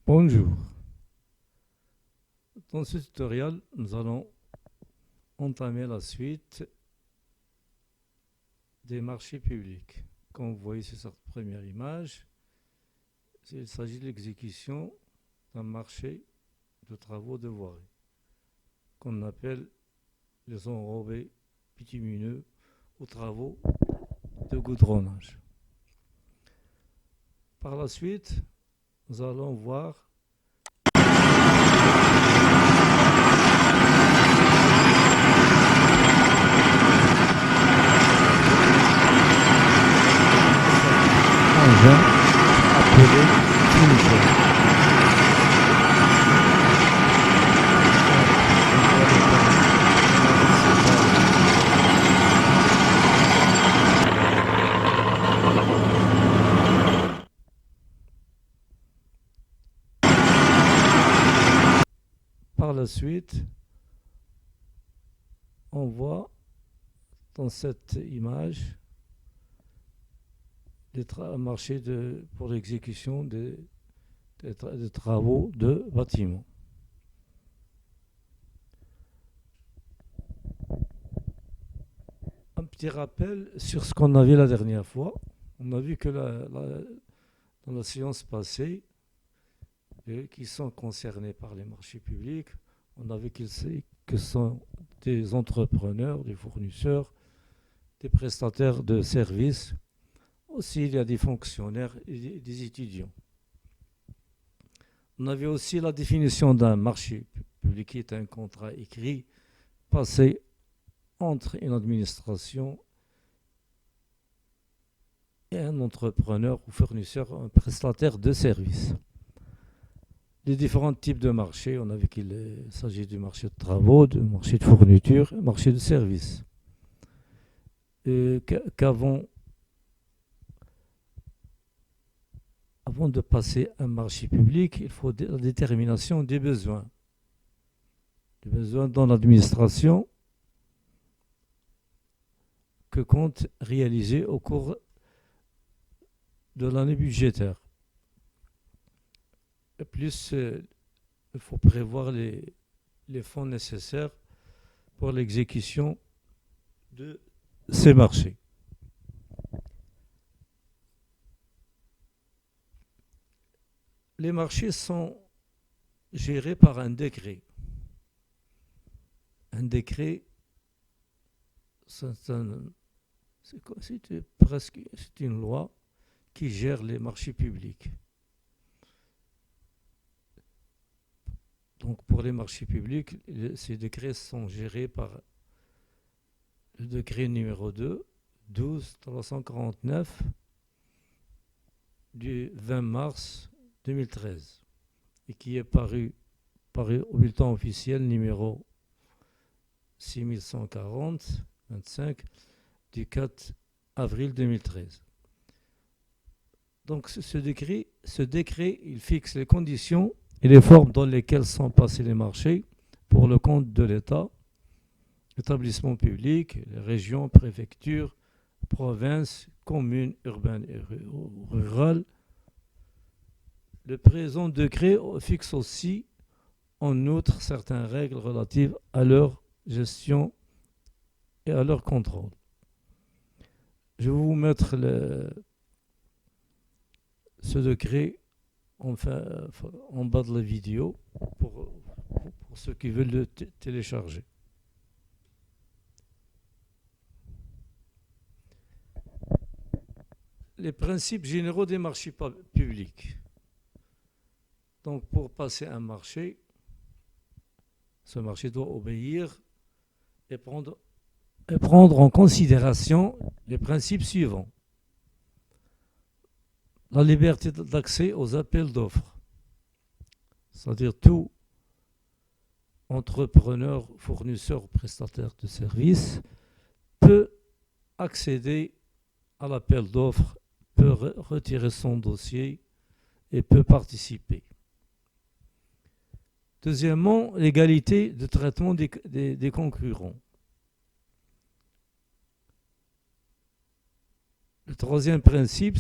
Bonjour. Dans ce tutoriel, nous allons entamer la suite des marchés publics. Comme vous voyez sur cette première image, il s'agit de l'exécution d'un marché de travaux de voirie, qu'on appelle les enrobés bitumineux ou travaux de goudronnage. Par la suite, nous allons voir engin appelé finition. Par la suite, on voit dans cette image un marché pour l'exécution des travaux de bâtiments. Un petit rappel sur ce qu'on a vu la dernière fois. On a vu que dans la séance passée, qui sont concernés par les marchés publics, on a vu que ce sont des entrepreneurs, des fournisseurs, des prestataires de services. Aussi, il y a des fonctionnaires et des étudiants. On avait aussi la définition d'un marché public qui est un contrat écrit passé entre une administration et un entrepreneur ou fournisseur, un prestataire de services. Les différents types de marchés, on a vu qu'il s'agit du marché de travaux, du marché de fourniture, du marché de services. Avant de passer à un marché public, il faut la détermination des besoins. Les besoins dans l'administration que compte réaliser au cours de l'année budgétaire. Et plus, il faut prévoir les fonds nécessaires pour l'exécution de ces marchés. Les marchés sont gérés par un décret. Un décret, c'est une loi qui gère les marchés publics. Donc pour les marchés publics, ces décrets sont gérés par le décret numéro 12-349 du 20 mars 2013 et qui est paru au bulletin officiel numéro 6140-25 du 4 avril 2013. Donc ce décret, il fixe les conditions et les formes dans lesquelles sont passés les marchés pour le compte de l'État, établissements publics, les régions, préfectures, provinces, communes, urbaines et rurales. Le présent décret fixe aussi, en outre, certaines règles relatives à leur gestion et à leur contrôle. Je vais vous mettre ce décret en bas de la vidéo pour ceux qui veulent le télécharger. Les principes généraux des marchés publics. Donc, pour passer un marché, ce marché doit obéir et prendre en considération les principes suivants. La liberté d'accès aux appels d'offres, c'est-à-dire tout entrepreneur, fournisseur, prestataire de services peut accéder à l'appel d'offres, peut retirer son dossier et peut participer. Deuxièmement, l'égalité de traitement des concurrents. Le troisième principe,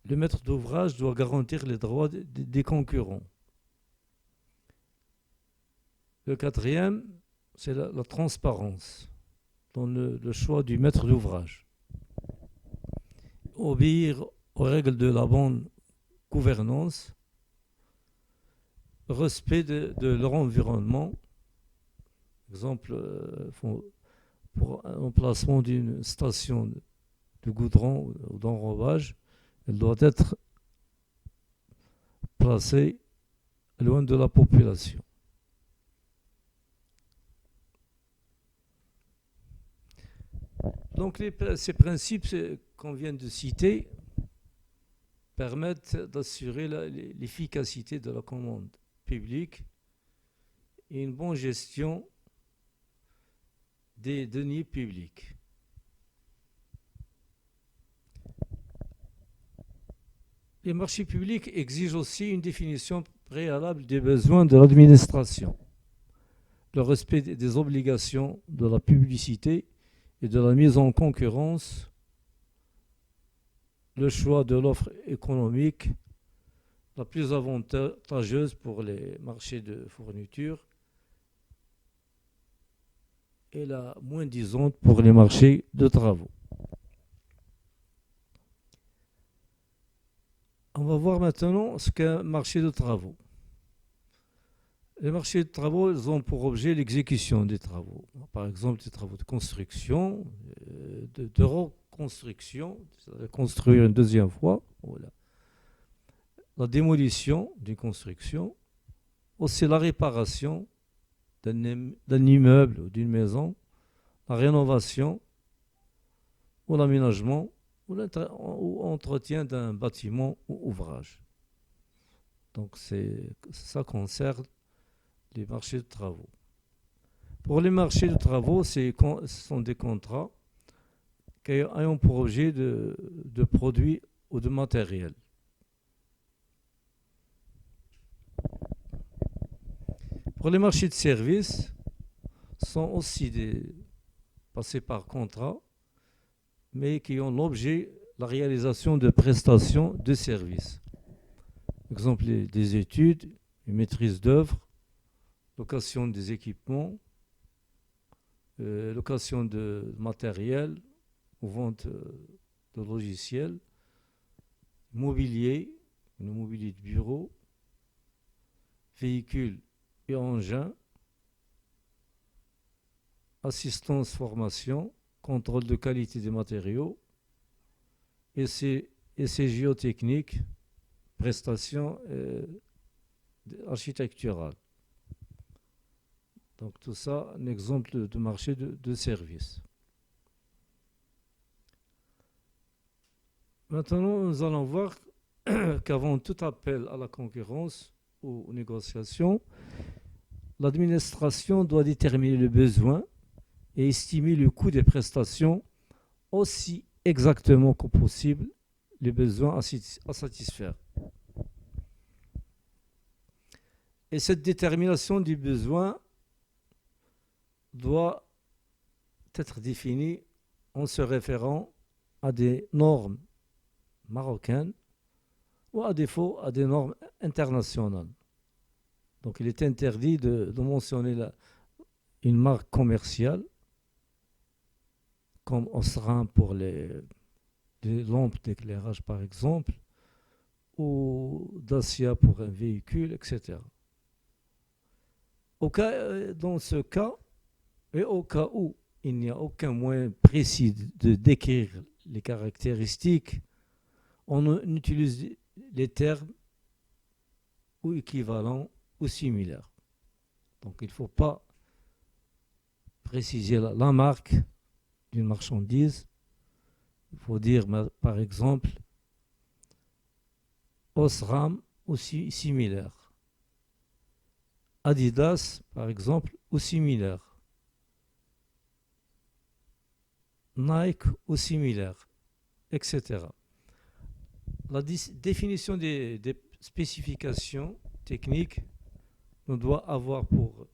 le maître d'ouvrage doit garantir les droits des concurrents. Le quatrième, c'est la transparence dans le choix du maître d'ouvrage. Obéir aux règles de la bonne gouvernance, respect de leur environnement. Exemple, pour l'emplacement d'une station de goudron ou d'enrobage, elle doit être placée loin de la population. Donc ces principes qu'on vient de citer permettent d'assurer l'efficacité de la commande publique et une bonne gestion des deniers publics. Les marchés publics exigent aussi une définition préalable des besoins de l'administration, le respect des obligations de la publicité et de la mise en concurrence, le choix de l'offre économique la plus avantageuse pour les marchés de fourniture et la moins disante pour les marchés de travaux. On va voir maintenant ce qu'est un marché de travaux. Les marchés de travaux, ils ont pour objet l'exécution des travaux. Par exemple, des travaux de construction, de reconstruction, construire une deuxième fois, voilà. La démolition d'une construction, aussi la réparation d'un immeuble ou d'une maison, la rénovation ou l'aménagement ou entretien d'un bâtiment ou ouvrage. Donc ça concerne les marchés de travaux. Pour les marchés de travaux, ce sont des contrats qui ont pour objet de produits ou de matériel. Pour les marchés de services, sont aussi passés par contrat, mais qui ont l'objet la réalisation de prestations de services. Par exemple, des études, une maîtrise d'œuvre, location des équipements, location de matériel ou vente de logiciels, mobilier, le mobilier de bureau, véhicules et engins, assistance formation, contrôle de qualité des matériaux, essais géotechniques, prestations architecturales. Donc tout ça, un exemple de marché de services. Maintenant, nous allons voir qu'avant tout appel à la concurrence ou aux négociations, l'administration doit déterminer le besoin et estimer le coût des prestations aussi exactement que possible les besoins à satisfaire. Et cette détermination du besoin doit être définie en se référant à des normes marocaines ou à défaut à des normes internationales. Donc il est interdit de mentionner une marque commerciale comme Osram pour les lampes d'éclairage par exemple, ou Dacia pour un véhicule, etc. Dans ce cas, et au cas où il n'y a aucun moyen précis de décrire les caractéristiques, on utilise les termes ou équivalents ou similaires. Donc il ne faut pas préciser la marque d'une marchandise. Il faut dire par exemple Osram ou similaire. Adidas par exemple ou similaire. Nike ou similaire, etc. La définition des spécifications techniques ne doit avoir pour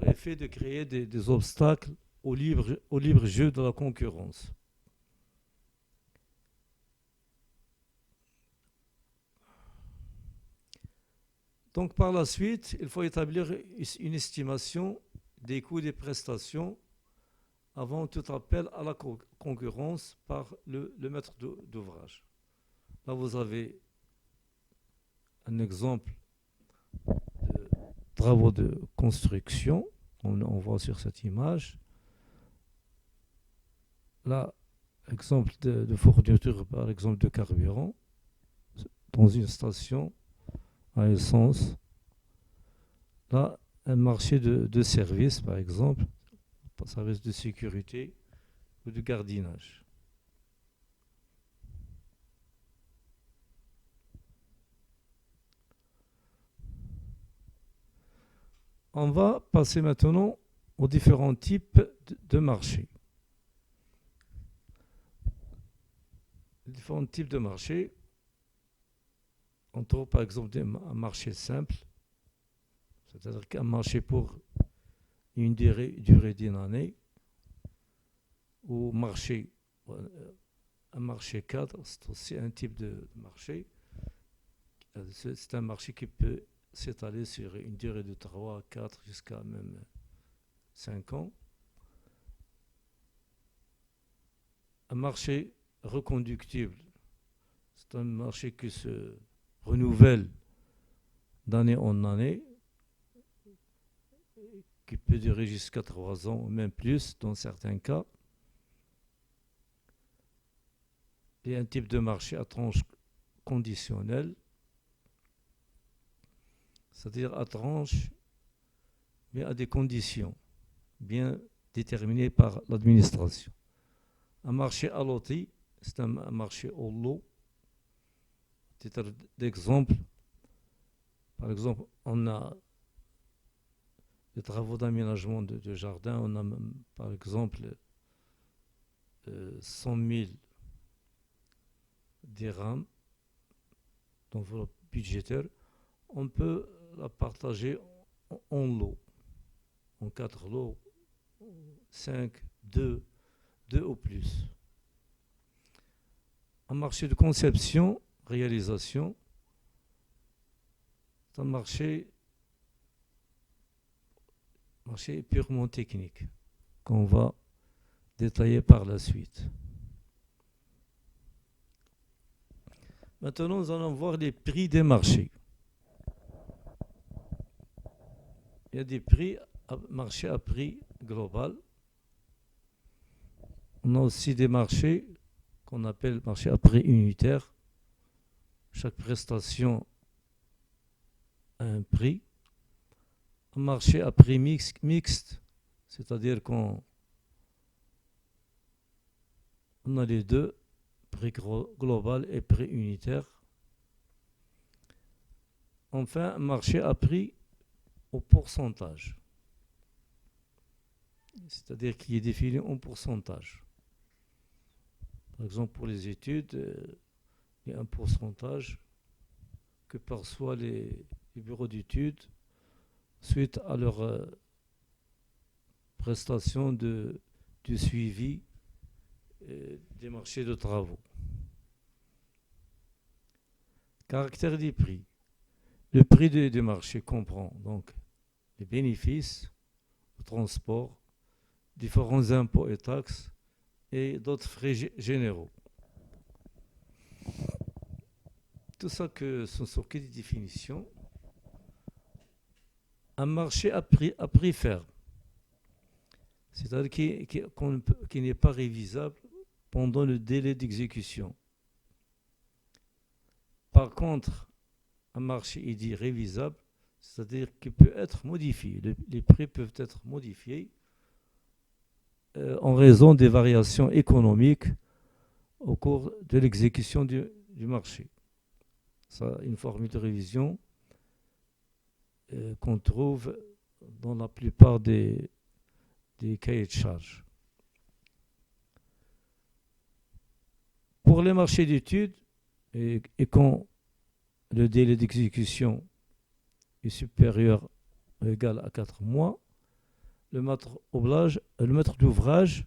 effet de créer des obstacles au libre jeu de la concurrence. Donc par la suite, il faut établir une estimation des coûts des prestations avant tout appel à la concurrence par le maître d'ouvrage. Là, vous avez un exemple de travaux de construction. On voit sur cette image. Là, exemple de fourniture, par exemple, de carburant dans une station à essence. Là, un marché de services, par exemple, service de sécurité ou de gardiennage. On va passer maintenant aux différents types de marchés. Les différents types de marchés. On trouve par exemple un marché simple, c'est-à-dire qu'un marché pour une durée d'une année, ou un marché cadre, c'est aussi un type de marché. C'est un marché qui peut s'étaler sur une durée de 3, 4 jusqu'à même 5 ans. Un marché reconductible, c'est un marché qui se renouvelle d'année en année, qui peut durer jusqu'à 3 ans ou même plus dans certains cas. Et un type de marché à tranche conditionnelle, c'est-à-dire à tranche, mais à des conditions bien déterminées par l'administration. Un marché à loti, c'est un marché au lot. À titre d'exemple, par exemple, on a des travaux d'aménagement de jardin, on a par exemple 100 000 dirhams d'enveloppe budgétaire. On peut la partager en lots, en 4 lots, 5, 2 ou plus. Un marché de conception, réalisation, c'est un marché purement technique qu'on va détailler par la suite. Maintenant, nous allons voir les prix des marchés. Il y a des marchés à prix global. On a aussi des marchés qu'on appelle marchés à prix unitaire. Chaque prestation a un prix. Un marché à prix mixte, c'est-à-dire qu'on a les deux, prix global et prix unitaire. Enfin, un marché à prix au pourcentage, c'est-à-dire qui est défini en pourcentage. Par exemple, pour les études, il y a un pourcentage que perçoivent les bureaux d'études suite à leur prestation du suivi des marchés de travaux. Caractère des prix. Le prix des marchés comprend donc les bénéfices, le transport, différents impôts et taxes et d'autres frais généraux. Tout ça ce sont que des définitions. Un marché à prix ferme, c'est-à-dire qui n'est pas révisable pendant le délai d'exécution. Par contre, un marché est dit révisable, c'est-à-dire qu'il peut être modifié. Les prix peuvent être modifiés en raison des variations économiques au cours de l'exécution du marché. Ça, une formule de révision qu'on trouve dans la plupart des cahiers de charges. Pour les marchés d'études, et quand le délai d'exécution est supérieur ou égal à 4 mois, le maître d'ouvrage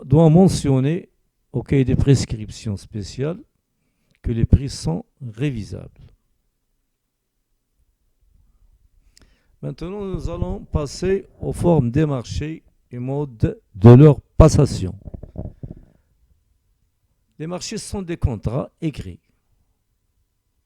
doit mentionner au cahier des prescriptions spéciales que les prix sont révisables. Maintenant, nous allons passer aux formes des marchés et modes de leur passation. Les marchés sont des contrats écrits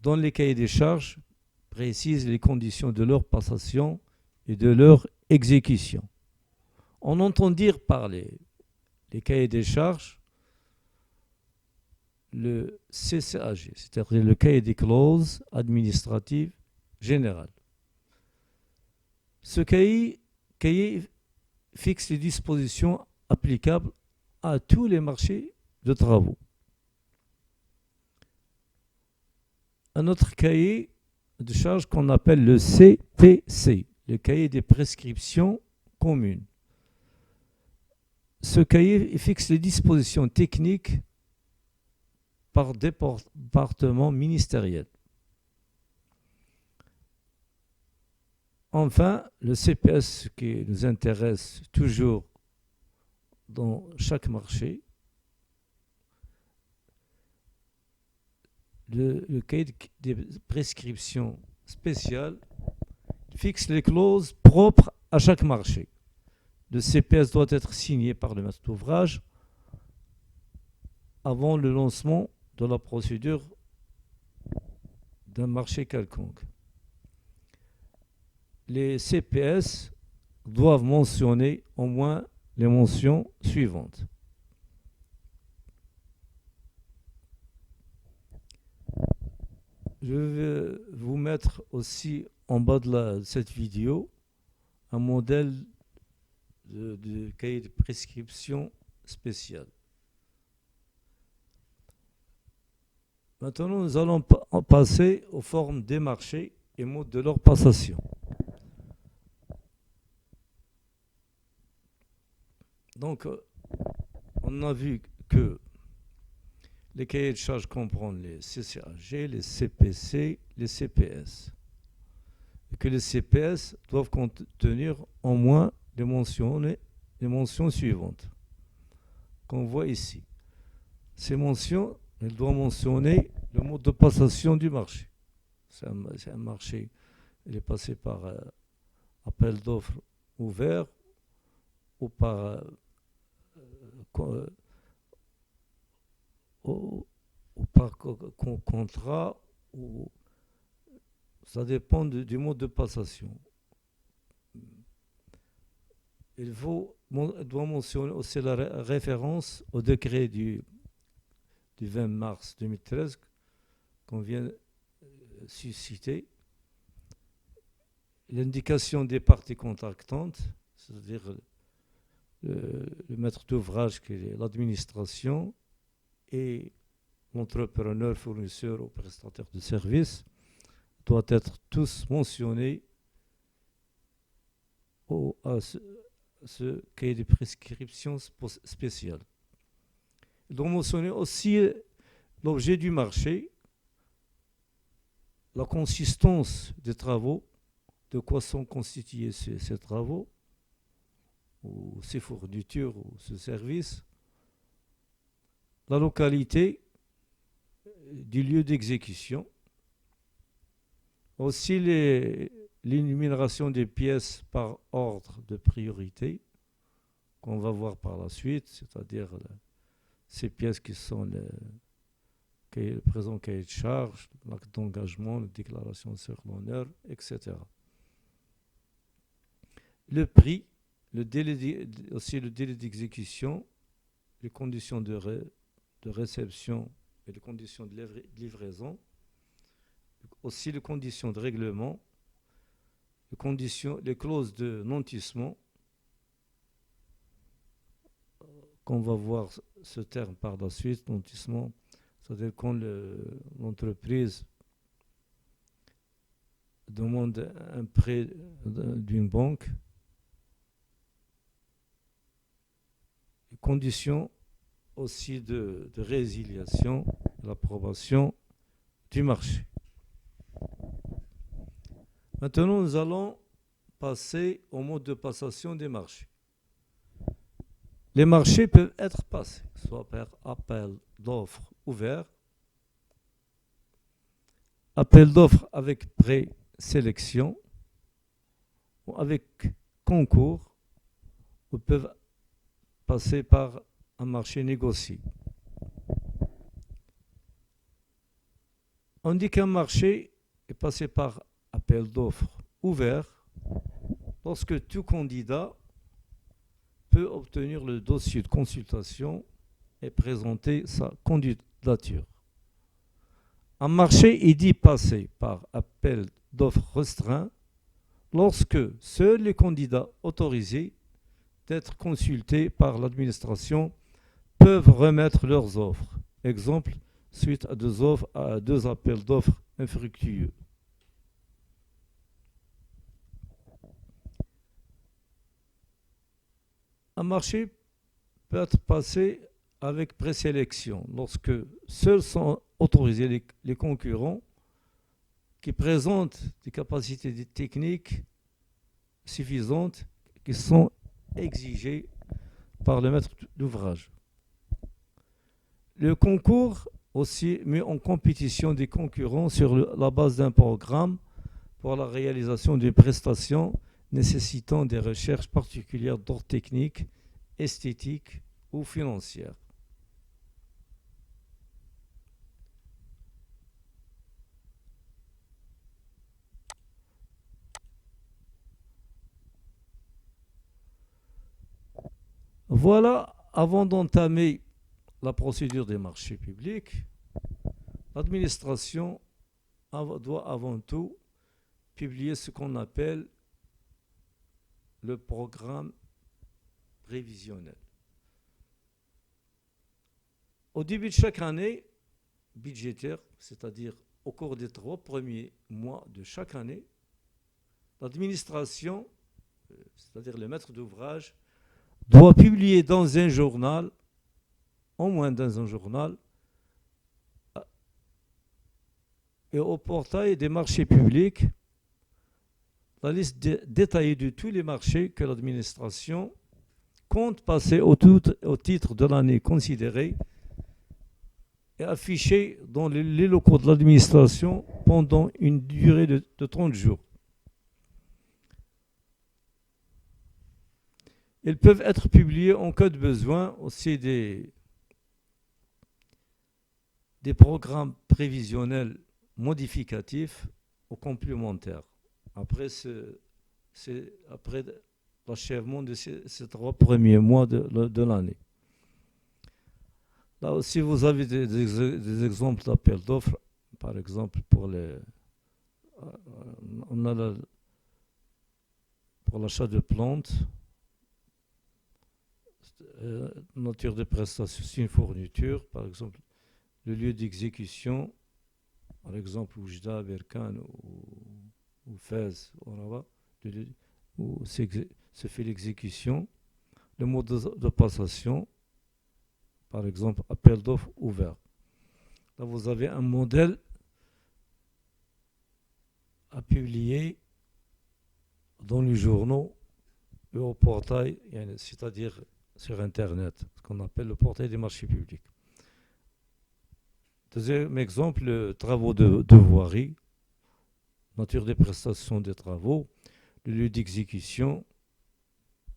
dont les cahiers des charges précisent les conditions de leur passation et de leur exécution. On entend dire par les cahiers des charges le CCAG, c'est-à-dire le cahier des clauses administratives générales. Ce cahier fixe les dispositions applicables à tous les marchés de travaux. Un autre cahier de charges qu'on appelle le CPC, le cahier des prescriptions communes. Ce cahier fixe les dispositions techniques par département ministériel. Enfin, le CPS qui nous intéresse toujours dans chaque marché, le cahier des prescriptions spéciales fixe les clauses propres à chaque marché. Le CPS doit être signé par le maître d'ouvrage avant le lancement de la procédure d'un marché quelconque. Les CPS doivent mentionner au moins les mentions suivantes. Je vais vous mettre aussi en bas de cette vidéo un modèle de cahier de prescription spécial. Maintenant, nous allons passer aux formes des marchés et modes de leur passation. Donc, on a vu que les cahiers de charges comprennent les CCAG, les CPC, les CPS. Et que les CPS doivent contenir au moins les mentions suivantes qu'on voit ici. Ces mentions, elles doivent mentionner le mode de passation du marché. C'est un marché, il est passé par appel d'offres ouvert ou par contrat, ou ça dépend du mode de passation. Il doit mentionner aussi la référence au décret du 20 mars 2013 qu'on vient susciter, l'indication des parties contractantes, c'est-à-dire le maître d'ouvrage qui est l'administration et l'entrepreneur, fournisseur ou prestataire de services, doivent être tous mentionnés à ce cahier de prescription spéciale. Il doit mentionner aussi l'objet du marché, la consistance des travaux, de quoi sont constitués ces travaux, ou ces fournitures, ou ce service, la localité du lieu d'exécution, aussi l'énumération des pièces par ordre de priorité, qu'on va voir par la suite, c'est-à-dire ces pièces qui sont le présent cahier de charge, l'acte d'engagement, la déclaration sur l'honneur, etc. Le prix, aussi le délai d'exécution, les conditions de réception et les conditions de livraison, aussi les conditions de règlement, les clauses de nantissement, qu'on va voir ce terme par la suite, nantissement, c'est-à-dire quand l'entreprise demande un prêt d'une banque, les conditions aussi de résiliation, l'approbation du marché. Maintenant, nous allons passer au mode de passation des marchés. Les marchés peuvent être passés, soit par appel d'offres ouvert, appel d'offres avec présélection, ou avec concours, ou peuvent passer par un marché négocié. On dit qu'un marché est passé par appel d'offres ouvert lorsque tout candidat peut obtenir le dossier de consultation et présenter sa candidature. Un marché est dit passer par appel d'offres restreint lorsque seuls les candidats autorisés d'être consultés par l'administration peuvent remettre leurs offres. Exemple, suite à deux appels d'offres infructueux. Un marché peut être passé avec présélection lorsque seuls sont autorisés les concurrents qui présentent des capacités techniques suffisantes qui sont exigées par le maître d'ouvrage. Le concours aussi met en compétition des concurrents sur la base d'un programme pour la réalisation d'une prestation nécessitant des recherches particulières d'ordre technique, esthétique ou financière. Voilà, avant d'entamer la procédure des marchés publics, l'administration doit avant tout publier ce qu'on appelle le programme prévisionnel. Au début de chaque année budgétaire, c'est-à-dire au cours des 3 premiers mois de chaque année, l'administration, c'est-à-dire le maître d'ouvrage, doit publier dans un journal, au moins dans un journal, et au portail des marchés publics, la liste détaillée de tous les marchés que l'administration compte passer au titre de l'année considérée et afficher dans les locaux de l'administration pendant une durée de 30 jours. Ils peuvent être publiés en cas de besoin aussi des programmes prévisionnels modificatifs ou complémentaires. Après l'achèvement de ces 3 premiers mois de l'année. Là aussi, vous avez des exemples d'appels d'offres. Par exemple, pour l'achat de plantes, nature de prestation, c'est une fourniture. Par exemple, le lieu d'exécution, par exemple, Oujda, Berkane ou Fès, où se fait l'exécution. Le mode de passation, par exemple, appel d'offres ouvert. Là, vous avez un modèle à publier dans les journaux et au portail, c'est-à-dire sur Internet, ce qu'on appelle le portail des marchés publics. Deuxième exemple, les travaux de voirie, nature des prestations des travaux, le lieu d'exécution,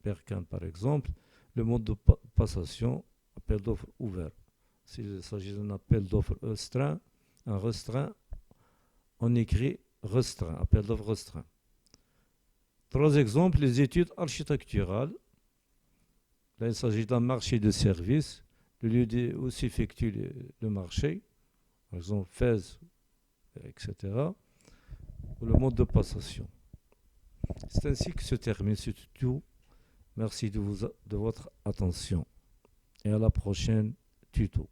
Berkane par exemple, le mode de passation, appel d'offres ouvert. S'il s'agit d'un appel d'offres restreint, on écrit restreint, appel d'offres restreint. 3 exemples, les études architecturales. Là, il s'agit d'un marché de services, le lieu où s'effectue le marché, par exemple Fès, etc. Ou le mode de passation. C'est ainsi que se termine ce tuto. Merci de votre attention et à la prochaine tuto.